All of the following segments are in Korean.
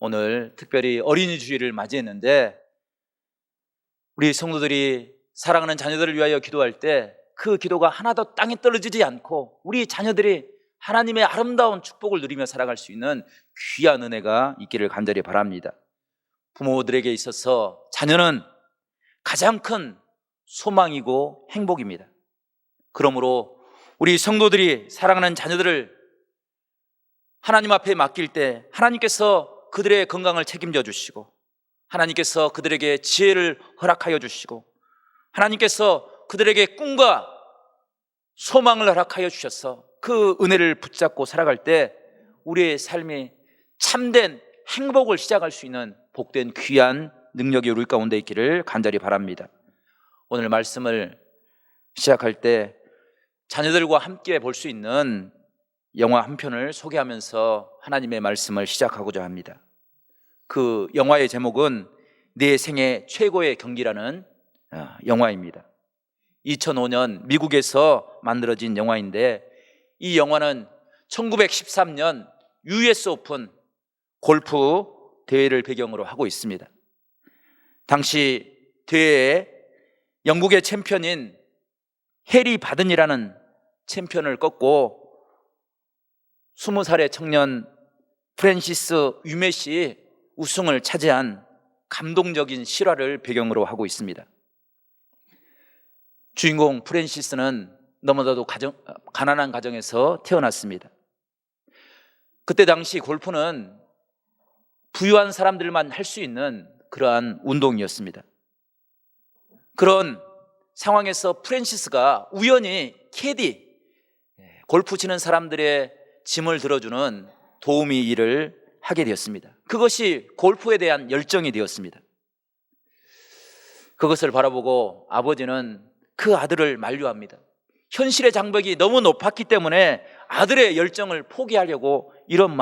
오늘 특별히 어린이 주일을 맞이했는데 우리 성도들이 사랑하는 자녀들을 위하여 기도할 때 그 기도가 하나도 땅에 떨어지지 않고 우리 자녀들이 하나님의 아름다운 축복을 누리며 살아갈 수 있는 귀한 은혜가 있기를 간절히 바랍니다. 부모들에게 있어서 자녀는 가장 큰 소망이고 행복입니다. 그러므로 우리 성도들이 사랑하는 자녀들을 하나님 앞에 맡길 때 하나님께서 그들의 건강을 책임져 주시고, 하나님께서 그들에게 지혜를 허락하여 주시고, 하나님께서 그들에게 꿈과 소망을 허락하여 주셔서 그 은혜를 붙잡고 살아갈 때 우리의 삶이 참된 행복을 시작할 수 있는 복된 귀한 능력이 우리 가운데 있기를 간절히 바랍니다. 오늘 말씀을 시작할 때 자녀들과 함께 볼 수 있는 영화 한 편을 소개하면서 하나님의 말씀을 시작하고자 합니다. 그 영화의 제목은 내 생애 최고의 경기라는 영화입니다. 2005년 미국에서 만들어진 영화인데, 이 영화는 1913년 US 오픈 골프 대회를 배경으로 하고 있습니다. 당시 대회에 영국의 챔피언인 해리 바든이라는 챔피언을 꺾고 20살의 청년 프랜시스 위맷이 우승을 차지한 감동적인 실화를 배경으로 하고 있습니다. 주인공 프랜시스는 너무나도 가난한 가정에서 태어났습니다. 그때 당시 골프는 부유한 사람들만 할 수 있는 그러한 운동이었습니다. 그런 상황에서 프랜시스가 우연히 캐디, 골프 치는 사람들의 짐을 들어주는 도우미 일을 하게 되었습니다. 그것이 골프에 대한 열정이 되었습니다. 그것을 바라보고 아버지는 그 아들을 만류합니다. 현실의 장벽이 너무 높았기 때문에 아들의 열정을 포기하려고 이런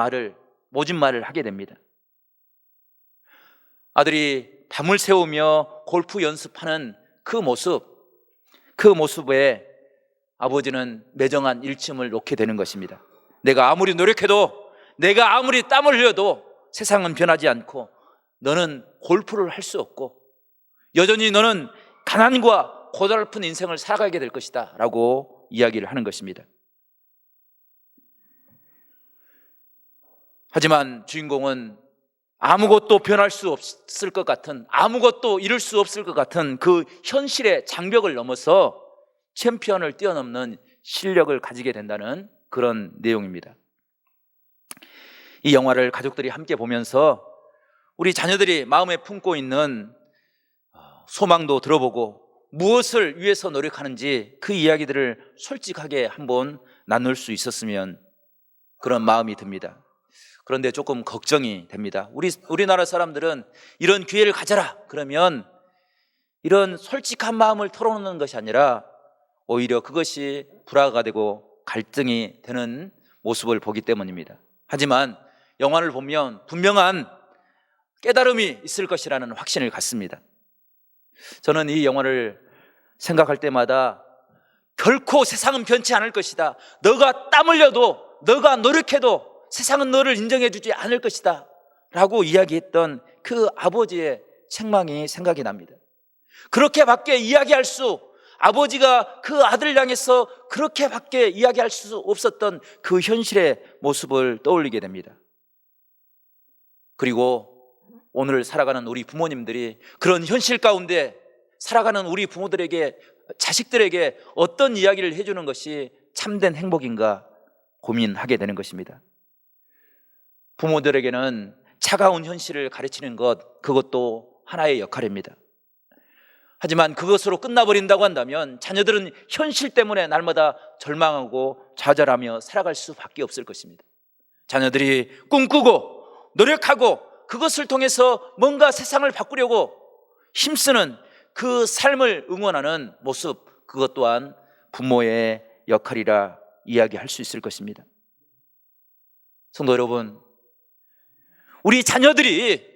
모진 말을 하게 됩니다. 아들이 밤을 새우며 골프 연습하는 그 모습에 아버지는 매정한 일침을 놓게 되는 것입니다. 내가 아무리 노력해도, 내가 아무리 땀을 흘려도 세상은 변하지 않고 너는 골프를 할 수 없고 여전히 너는 가난과 고달픈 인생을 살아가게 될 것이다 라고 이야기를 하는 것입니다. 하지만 주인공은 아무것도 변할 수 없을 것 같은, 아무것도 이룰 수 없을 것 같은 그 현실의 장벽을 넘어서 챔피언을 뛰어넘는 실력을 가지게 된다는 그런 내용입니다. 이 영화를 가족들이 함께 보면서 우리 자녀들이 마음에 품고 있는 소망도 들어보고 무엇을 위해서 노력하는지 그 이야기들을 솔직하게 한번 나눌 수 있었으면 그런 마음이 듭니다. 그런데 조금 걱정이 됩니다. 우리나라 사람들은 이런 기회를 가져라 그러면 이런 솔직한 마음을 털어놓는 것이 아니라 오히려 그것이 불화가 되고 갈등이 되는 모습을 보기 때문입니다. 하지만 영화를 보면 분명한 깨달음이 있을 것이라는 확신을 갖습니다. 저는 이 영화를 생각할 때마다 결코 세상은 변치 않을 것이다, 너가 땀 흘려도, 너가 노력해도 세상은 너를 인정해 주지 않을 것이다 라고 이야기했던 그 아버지의 책망이 생각이 납니다. 그렇게밖에 이야기할 아버지가 그 아들을 향해서 그렇게밖에 이야기할 수 없었던 그 현실의 모습을 떠올리게 됩니다. 그리고 오늘 살아가는 우리 부모님들이 그런 현실 가운데 살아가는 우리 부모들에게, 자식들에게 어떤 이야기를 해주는 것이 참된 행복인가 고민하게 되는 것입니다. 부모들에게는 차가운 현실을 가르치는 그것도 하나의 역할입니다. 하지만 그것으로 끝나버린다고 한다면 자녀들은 현실 때문에 날마다 절망하고 좌절하며 살아갈 수밖에 없을 것입니다. 자녀들이 꿈꾸고 노력하고 그것을 통해서 뭔가 세상을 바꾸려고 힘쓰는 그 삶을 응원하는 모습, 그것 또한 부모의 역할이라 이야기할 수 있을 것입니다. 성도 여러분, 우리 자녀들이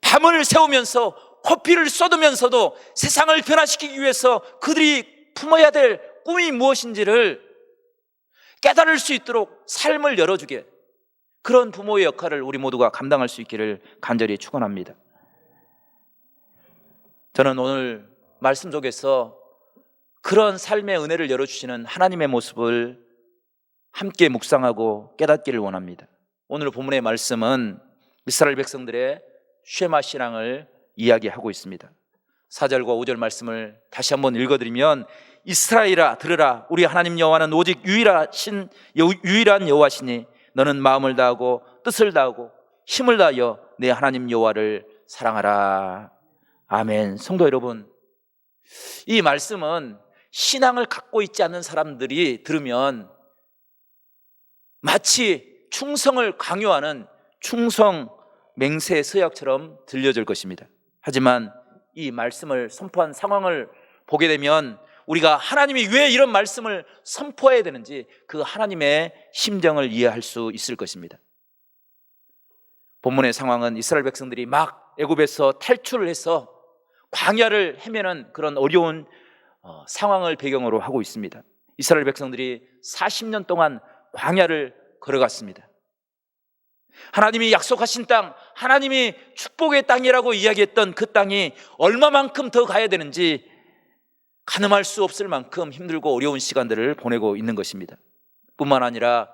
밤을 새우면서 코피를 쏟으면서도 세상을 변화시키기 위해서 그들이 품어야 될 꿈이 무엇인지를 깨달을 수 있도록 삶을 열어주게, 그런 부모의 역할을 우리 모두가 감당할 수 있기를 간절히 축원합니다. 저는 오늘 말씀 속에서 그런 삶의 은혜를 열어주시는 하나님의 모습을 함께 묵상하고 깨닫기를 원합니다. 오늘 본문의 말씀은 이스라엘 백성들의 쉐마 신앙을 이야기하고 있습니다. 4절과 5절 말씀을 다시 한번 읽어드리면, 이스라엘아 들으라, 우리 하나님 여호와는 오직 유일한 여호와시니 너는 마음을 다하고 뜻을 다하고 힘을 다하여 내 하나님 여호와를 사랑하라. 아멘. 성도 여러분, 이 말씀은 신앙을 갖고 있지 않는 사람들이 들으면 마치 충성을 강요하는 충성 맹세 서약처럼 들려질 것입니다. 하지만 이 말씀을 선포한 상황을 보게 되면 우리가 하나님이 왜 이런 말씀을 선포해야 되는지 그 하나님의 심정을 이해할 수 있을 것입니다. 본문의 상황은 이스라엘 백성들이 막 애굽에서 탈출을 해서 광야를 헤매는 그런 어려운 상황을 배경으로 하고 있습니다. 이스라엘 백성들이 40년 동안 광야를 걸어갔습니다. 하나님이 약속하신 땅, 하나님이 축복의 땅이라고 이야기했던 그 땅이 얼마만큼 더 가야 되는지 가늠할 수 없을 만큼 힘들고 어려운 시간들을 보내고 있는 것입니다. 뿐만 아니라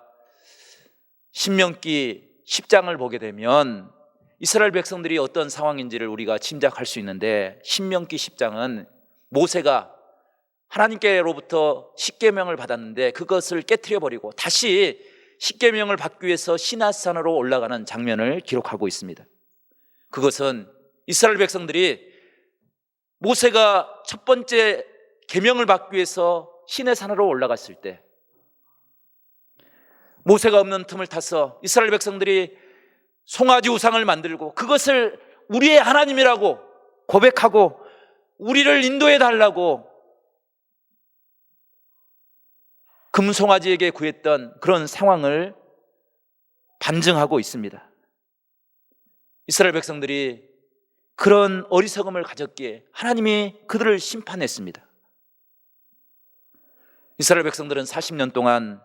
신명기 10장을 보게 되면 이스라엘 백성들이 어떤 상황인지를 우리가 짐작할 수 있는데, 신명기 10장은 모세가 하나님께로부터 십계명을 받았는데 그것을 깨트려 버리고 다시 십계명을 받기 위해서 시나산으로 올라가는 장면을 기록하고 있습니다. 그것은 이스라엘 백성들이 모세가 첫 번째 계명을 받기 위해서 시내산으로 올라갔을 때 모세가 없는 틈을 타서 이스라엘 백성들이 송아지 우상을 만들고 그것을 우리의 하나님이라고 고백하고 우리를 인도해 달라고 금송아지에게 구했던 그런 상황을 반증하고 있습니다. 이스라엘 백성들이 그런 어리석음을 가졌기에 하나님이 그들을 심판했습니다. 이스라엘 백성들은 40년 동안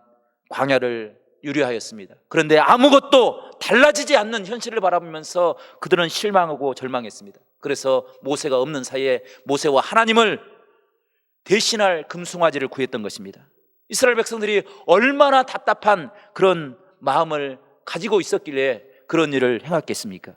광야를 유리하였습니다. 그런데 아무것도 달라지지 않는 현실을 바라보면서 그들은 실망하고 절망했습니다. 그래서 모세가 없는 사이에 모세와 하나님을 대신할 금송아지를 구했던 것입니다. 이스라엘 백성들이 얼마나 답답한 그런 마음을 가지고 있었길래 그런 일을 행했겠습니까?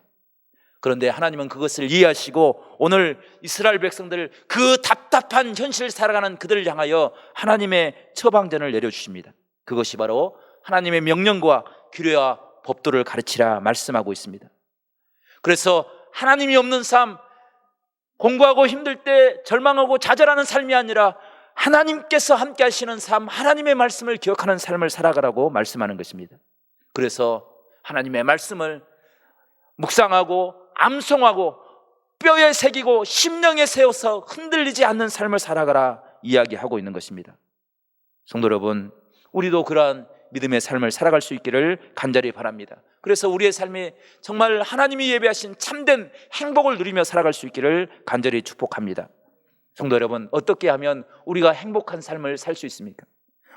그런데 하나님은 그것을 이해하시고 오늘 이스라엘 백성들 그 답답한 현실을 살아가는 그들을 향하여 하나님의 처방전을 내려주십니다. 그것이 바로 하나님의 명령과 규례와 법도를 가르치라 말씀하고 있습니다. 그래서 하나님이 없는 삶, 공부하고 힘들 때 절망하고 좌절하는 삶이 아니라 하나님께서 함께 하시는 삶, 하나님의 말씀을 기억하는 삶을 살아가라고 말씀하는 것입니다. 그래서 하나님의 말씀을 묵상하고 암송하고 뼈에 새기고 심령에 세워서 흔들리지 않는 삶을 살아가라 이야기하고 있는 것입니다. 성도 여러분, 우리도 그러한 믿음의 삶을 살아갈 수 있기를 간절히 바랍니다. 그래서 우리의 삶이 정말 하나님이 예배하신 참된 행복을 누리며 살아갈 수 있기를 간절히 축복합니다. 성도 여러분, 어떻게 하면 우리가 행복한 삶을 살 수 있습니까?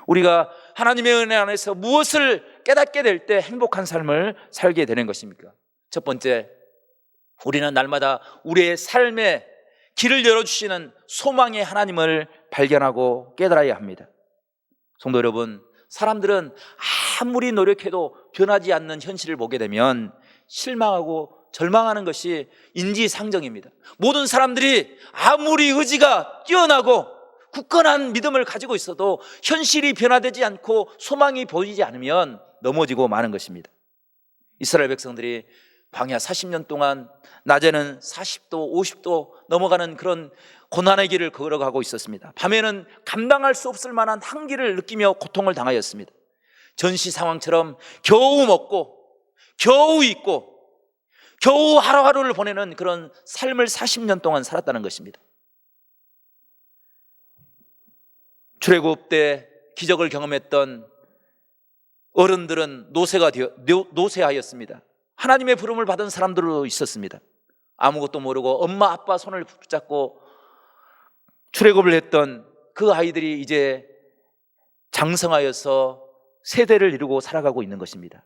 우리가 하나님의 은혜 안에서 무엇을 깨닫게 될 때 행복한 삶을 살게 되는 것입니까? 첫 번째, 우리는 날마다 우리의 삶에 길을 열어주시는 소망의 하나님을 발견하고 깨달아야 합니다. 성도 여러분, 사람들은 아무리 노력해도 변하지 않는 현실을 보게 되면 실망하고 절망하는 것이 인지상정입니다. 모든 사람들이 아무리 의지가 뛰어나고 굳건한 믿음을 가지고 있어도 현실이 변화되지 않고 소망이 보이지 않으면 넘어지고 마는 것입니다. 이스라엘 백성들이 광야 40년 동안 낮에는 40도, 50도 넘어가는 그런 고난의 길을 걸어가고 있었습니다. 밤에는 감당할 수 없을 만한 한기를 느끼며 고통을 당하였습니다. 전시 상황처럼 겨우 먹고 겨우 입고 겨우 하루하루를 보내는 그런 삶을 40년 동안 살았다는 것입니다. 출애굽 때 기적을 경험했던 어른들은 노쇠하였습니다. 하나님의 부름을 받은 사람들도 있었습니다. 아무것도 모르고 엄마 아빠 손을 붙잡고 출애굽을 했던 그 아이들이 이제 장성하여서 세대를 이루고 살아가고 있는 것입니다.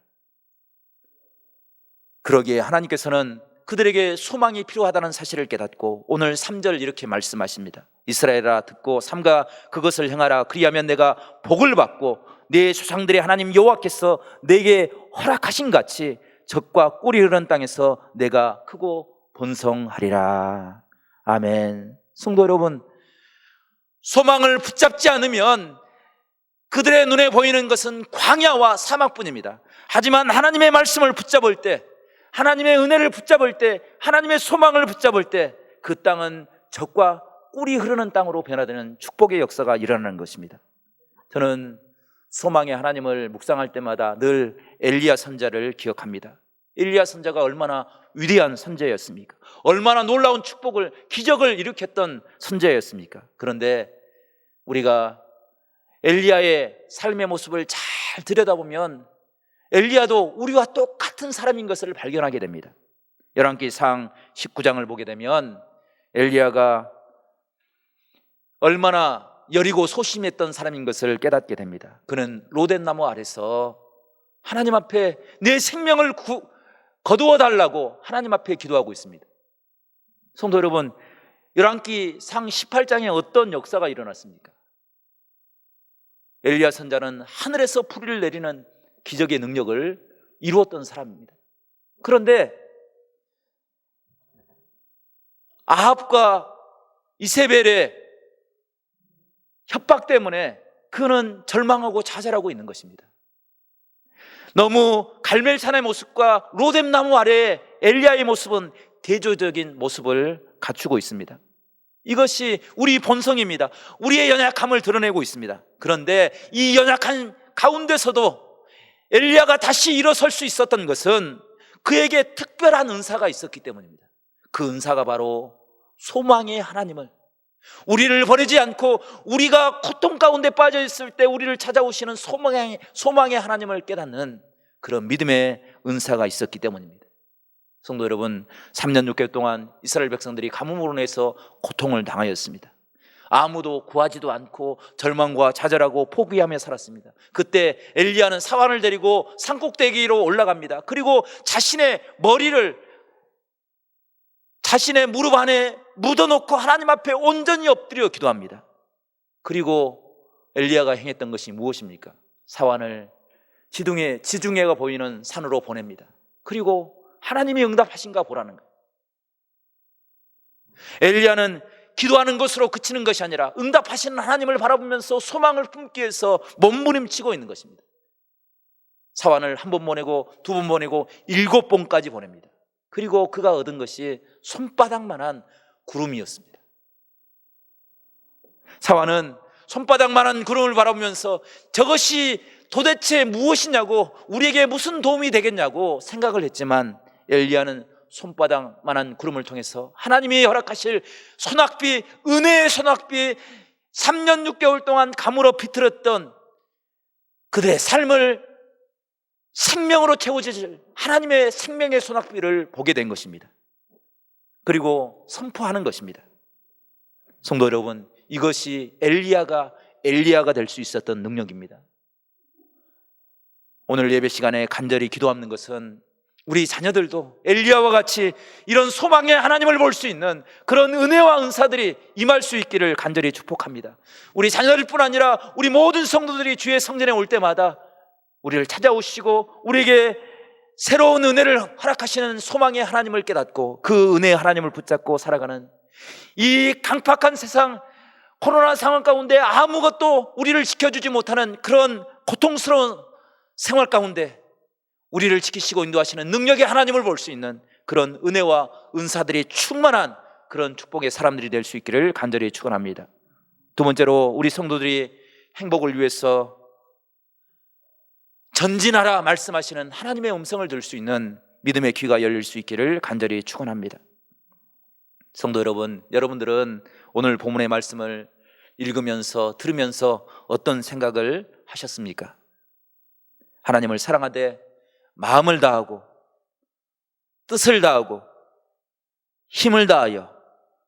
그러기에 하나님께서는 그들에게 소망이 필요하다는 사실을 깨닫고 오늘 3절 이렇게 말씀하십니다. 이스라엘아 듣고 삼가 그것을 행하라. 그리하면 내가 복을 받고 네 조상들의 하나님 여호와께서 내게 허락하신 같이 젖과 꿀이 흐르는 땅에서 내가 크고 번성하리라. 아멘. 성도 여러분, 소망을 붙잡지 않으면 그들의 눈에 보이는 것은 광야와 사막뿐입니다. 하지만 하나님의 말씀을 붙잡을 때, 하나님의 은혜를 붙잡을 때, 하나님의 소망을 붙잡을 때 그 땅은 젖과 꿀이 흐르는 땅으로 변화되는 축복의 역사가 일어나는 것입니다. 저는 소망의 하나님을 묵상할 때마다 늘 엘리야 선지자를 기억합니다. 엘리야 선지자가 얼마나 위대한 선지자였습니까? 얼마나 놀라운 축복을, 기적을 일으켰던 선지자였습니까? 그런데 우리가 엘리야의 삶의 모습을 잘 들여다보면 엘리야도 우리와 똑같은 사람인 것을 발견하게 됩니다. 열왕기상 19장을 보게 되면 엘리야가 얼마나 여리고 소심했던 사람인 것을 깨닫게 됩니다. 그는 로댓나무 아래서 하나님 앞에 내 생명을 거두어 달라고 하나님 앞에 기도하고 있습니다. 성도 여러분, 열왕기상 18장에 어떤 역사가 일어났습니까? 엘리야 선지자는 하늘에서 불을 내리는 기적의 능력을 이루었던 사람입니다. 그런데 아합과 이세벨의 협박 때문에 그는 절망하고 좌절하고 있는 것입니다. 너무 갈멜산의 모습과 로뎀나무 아래의 엘리야의 모습은 대조적인 모습을 갖추고 있습니다. 이것이 우리 본성입니다. 우리의 연약함을 드러내고 있습니다. 그런데 이 연약한 가운데서도 엘리야가 다시 일어설 수 있었던 것은 그에게 특별한 은사가 있었기 때문입니다. 그 은사가 바로 소망의 하나님을, 우리를 버리지 않고 우리가 고통 가운데 빠져 있을 때 우리를 찾아오시는 소망의 하나님을 깨닫는 그런 믿음의 은사가 있었기 때문입니다. 성도 여러분, 3년 6개월 동안 이스라엘 백성들이 가뭄으로 인해서 고통을 당하였습니다. 아무도 구하지도 않고 절망과 좌절하고 포기하며 살았습니다. 그때 엘리야는 사환을 데리고 산꼭대기로 올라갑니다. 그리고 자신의 머리를 자신의 무릎 안에 묻어놓고 하나님 앞에 온전히 엎드려 기도합니다. 그리고 엘리야가 행했던 것이 무엇입니까? 사환을 지중해가 보이는 산으로 보냅니다. 그리고 하나님이 응답하신가 보라는 거예요. 엘리야는 기도하는 것으로 그치는 것이 아니라 응답하시는 하나님을 바라보면서 소망을 품기 위해서 몸부림치고 있는 것입니다. 사환을 한 번 보내고 두 번 보내고 7번까지 보냅니다. 그리고 그가 얻은 것이 손바닥만한 구름이었습니다. 사환은 손바닥만한 구름을 바라보면서 저것이 도대체 무엇이냐고, 우리에게 무슨 도움이 되겠냐고 생각을 했지만 엘리야는 손바닥만한 구름을 통해서 하나님이 허락하실 소낙비, 은혜의 소낙비, 3년 6개월 동안 가물어 비틀었던 그들의 삶을 생명으로 채워질 하나님의 생명의 소낙비를 보게 된 것입니다. 그리고 선포하는 것입니다. 성도 여러분, 이것이 엘리야가 될 수 있었던 능력입니다. 오늘 예배 시간에 간절히 기도하는 것은 우리 자녀들도 엘리야와 같이 이런 소망의 하나님을 볼 수 있는 그런 은혜와 은사들이 임할 수 있기를 간절히 축복합니다. 우리 자녀들뿐 아니라 우리 모든 성도들이 주의 성전에 올 때마다 우리를 찾아오시고 우리에게 새로운 은혜를 허락하시는 소망의 하나님을 깨닫고 그 은혜의 하나님을 붙잡고 살아가는 이 강팍한 세상, 코로나 상황 가운데 아무것도 우리를 지켜주지 못하는 그런 고통스러운 생활 가운데 우리를 지키시고 인도하시는 능력의 하나님을 볼 수 있는 그런 은혜와 은사들이 충만한 그런 축복의 사람들이 될 수 있기를 간절히 축원합니다. 두 번째로, 우리 성도들이 행복을 위해서 전진하라 말씀하시는 하나님의 음성을 들을 수 있는 믿음의 귀가 열릴 수 있기를 간절히 축원합니다. 성도 여러분, 여러분들은 오늘 본문의 말씀을 읽으면서 들으면서 어떤 생각을 하셨습니까? 하나님을 사랑하되 마음을 다하고 뜻을 다하고 힘을 다하여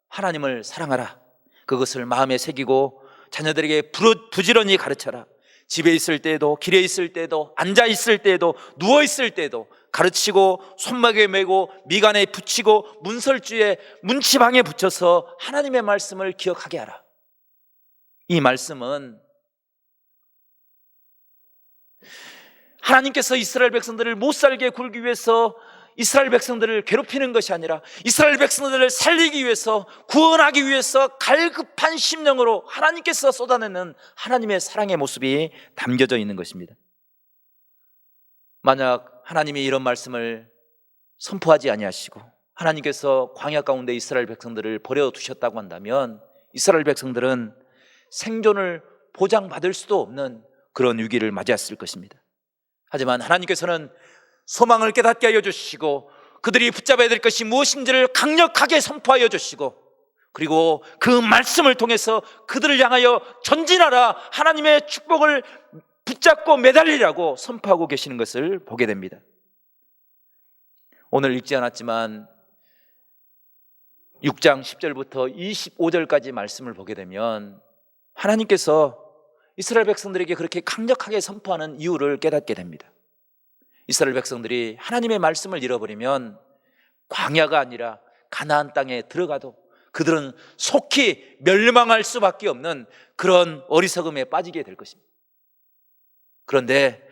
하나님을 사랑하라. 그것을 마음에 새기고 자녀들에게 부지런히 가르쳐라. 집에 있을 때에도, 길에 있을 때에도, 앉아 있을 때에도, 누워 있을 때에도 가르치고 손목에 메고 미간에 붙이고 문설주에 문지방에 붙여서 하나님의 말씀을 기억하게 하라. 이 말씀은 하나님께서 이스라엘 백성들을 못 살게 굴기 위해서 이스라엘 백성들을 괴롭히는 것이 아니라 이스라엘 백성들을 살리기 위해서, 구원하기 위해서 갈급한 심령으로 하나님께서 쏟아내는 하나님의 사랑의 모습이 담겨져 있는 것입니다. 만약 하나님이 이런 말씀을 선포하지 아니하시고 하나님께서 광야 가운데 이스라엘 백성들을 버려두셨다고 한다면 이스라엘 백성들은 생존을 보장받을 수도 없는 그런 위기를 맞이했을 것입니다. 하지만 하나님께서는 소망을 깨닫게 하여 주시고 그들이 붙잡아야 될 것이 무엇인지를 강력하게 선포하여 주시고, 그리고 그 말씀을 통해서 그들을 향하여 전진하라, 하나님의 축복을 붙잡고 매달리라고 선포하고 계시는 것을 보게 됩니다. 오늘 읽지 않았지만 6장 10절부터 25절까지 말씀을 보게 되면 하나님께서 이스라엘 백성들에게 그렇게 강력하게 선포하는 이유를 깨닫게 됩니다. 이스라엘 백성들이 하나님의 말씀을 잃어버리면 광야가 아니라 가나안 땅에 들어가도 그들은 속히 멸망할 수밖에 없는 그런 어리석음에 빠지게 될 것입니다. 그런데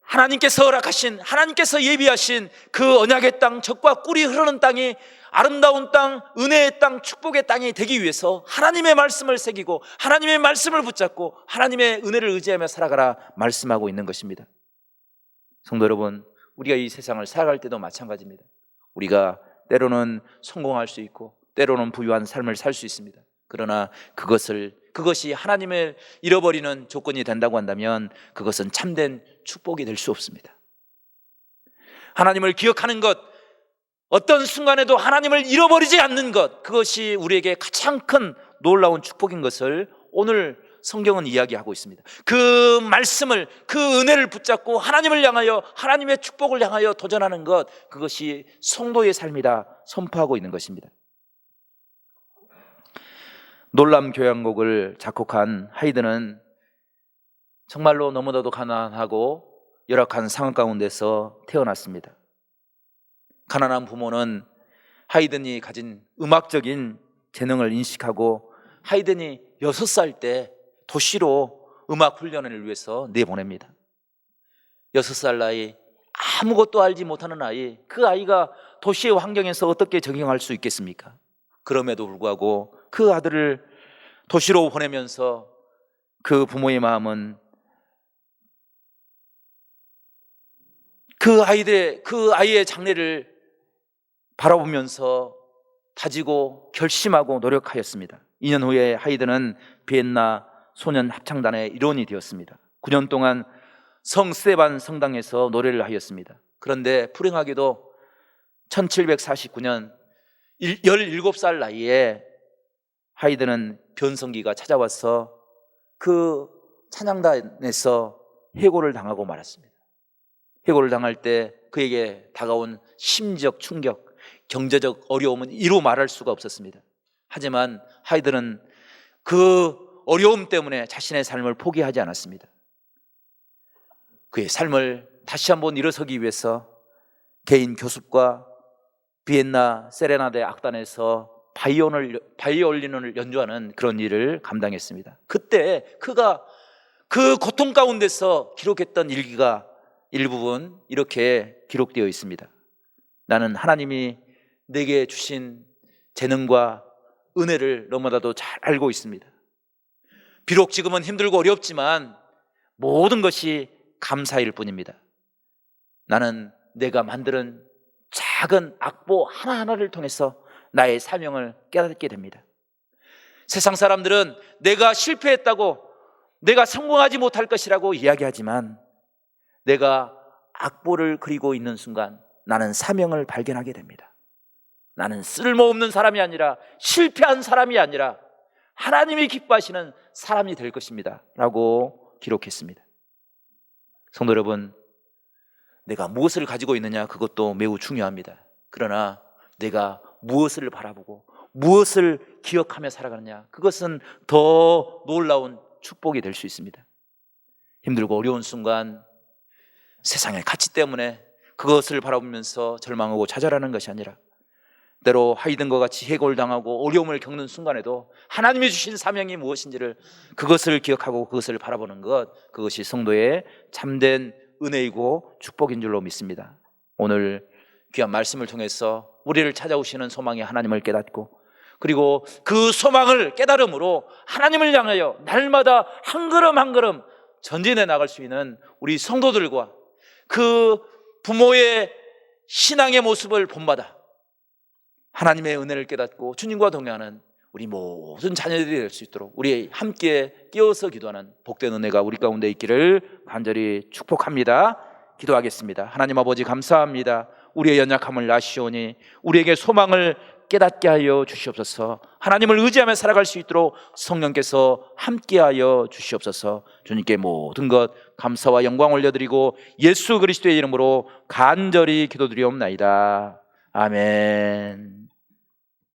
하나님께서 허락하신, 하나님께서 예비하신 그 언약의 땅, 젖과 꿀이 흐르는 땅이 아름다운 땅, 은혜의 땅, 축복의 땅이 되기 위해서 하나님의 말씀을 새기고 하나님의 말씀을 붙잡고 하나님의 은혜를 의지하며 살아가라 말씀하고 있는 것입니다. 성도 여러분, 우리가 이 세상을 살아갈 때도 마찬가지입니다. 우리가 때로는 성공할 수 있고 때로는 부유한 삶을 살 수 있습니다. 그러나 그것이 하나님을 잃어버리는 조건이 된다고 한다면 그것은 참된 축복이 될 수 없습니다. 하나님을 기억하는 것, 어떤 순간에도 하나님을 잃어버리지 않는 것, 그것이 우리에게 가장 큰 놀라운 축복인 것을 오늘 성경은 이야기하고 있습니다. 그 말씀을, 그 은혜를 붙잡고 하나님을 향하여, 하나님의 축복을 향하여 도전하는 것, 그것이 성도의 삶이다 선포하고 있는 것입니다. 놀람 교향곡을 작곡한 하이든은 정말로 너무나도 가난하고 열악한 상황 가운데서 태어났습니다. 가난한 부모는 하이든이 가진 음악적인 재능을 인식하고 하이든이 6살 때 도시로 음악 훈련을 위해서 내보냅니다. 6살 나이, 아무것도 알지 못하는 아이, 그 아이가 도시의 환경에서 어떻게 적응할 수 있겠습니까? 그럼에도 불구하고 그 아들을 도시로 보내면서 그 부모의 마음은 그 아이의 장래를 바라보면서 다지고 결심하고 노력하였습니다. 2년 후에 하이든은 비엔나 소년 합창단의 일원이 되었습니다. 9년 동안 성 스테반 성당에서 노래를 하였습니다. 그런데 불행하게도 1749년 17살 나이에 하이든은 변성기가 찾아와서 그 찬양단에서 해고를 당하고 말았습니다. 해고를 당할 때 그에게 다가온 심리적 충격, 경제적 어려움은 이루 말할 수가 없었습니다. 하지만 하이든은 그 어려움 때문에 자신의 삶을 포기하지 않았습니다. 그의 삶을 다시 한번 일어서기 위해서 개인 교습과 비엔나 세레나데 악단에서 바이올린을 연주하는 그런 일을 감당했습니다. 그때 그가 그 고통 가운데서 기록했던 일기가 일부분 이렇게 기록되어 있습니다. 나는 하나님이 내게 주신 재능과 은혜를 너무나도 잘 알고 있습니다. 비록 지금은 힘들고 어렵지만 모든 것이 감사일 뿐입니다. 나는 내가 만드는 작은 악보 하나하나를 통해서 나의 사명을 깨닫게 됩니다. 세상 사람들은 내가 실패했다고, 내가 성공하지 못할 것이라고 이야기하지만 내가 악보를 그리고 있는 순간 나는 사명을 발견하게 됩니다. 나는 쓸모없는 사람이 아니라, 실패한 사람이 아니라 하나님이 기뻐하시는 사람이 될 것입니다 라고 기록했습니다. 성도 여러분, 내가 무엇을 가지고 있느냐, 그것도 매우 중요합니다. 그러나 내가 무엇을 바라보고 무엇을 기억하며 살아가느냐, 그것은 더 놀라운 축복이 될 수 있습니다. 힘들고 어려운 순간 세상의 가치 때문에 그것을 바라보면서 절망하고 좌절하는 것이 아니라 때로 하이든과 같이 해골당하고 어려움을 겪는 순간에도 하나님이 주신 사명이 무엇인지를 그것을 기억하고 그것을 바라보는 것, 그것이 성도의 참된 은혜이고 축복인 줄로 믿습니다. 오늘 귀한 말씀을 통해서 우리를 찾아오시는 소망의 하나님을 깨닫고, 그리고 그 소망을 깨달음으로 하나님을 향하여 날마다 한 걸음 한 걸음 전진해 나갈 수 있는 우리 성도들과 그 부모의 신앙의 모습을 본받아 하나님의 은혜를 깨닫고 주님과 동행하는 우리 모든 자녀들이 될 수 있도록 우리 함께 끼어서 기도하는 복된 은혜가 우리 가운데 있기를 간절히 축복합니다. 기도하겠습니다. 하나님 아버지, 감사합니다. 우리의 연약함을 아시오니 우리에게 소망을 깨닫게 하여 주시옵소서. 하나님을 의지하며 살아갈 수 있도록 성령께서 함께하여 주시옵소서. 주님께 모든 것 감사와 영광 올려드리고 예수 그리스도의 이름으로 간절히 기도드리옵나이다. 아멘.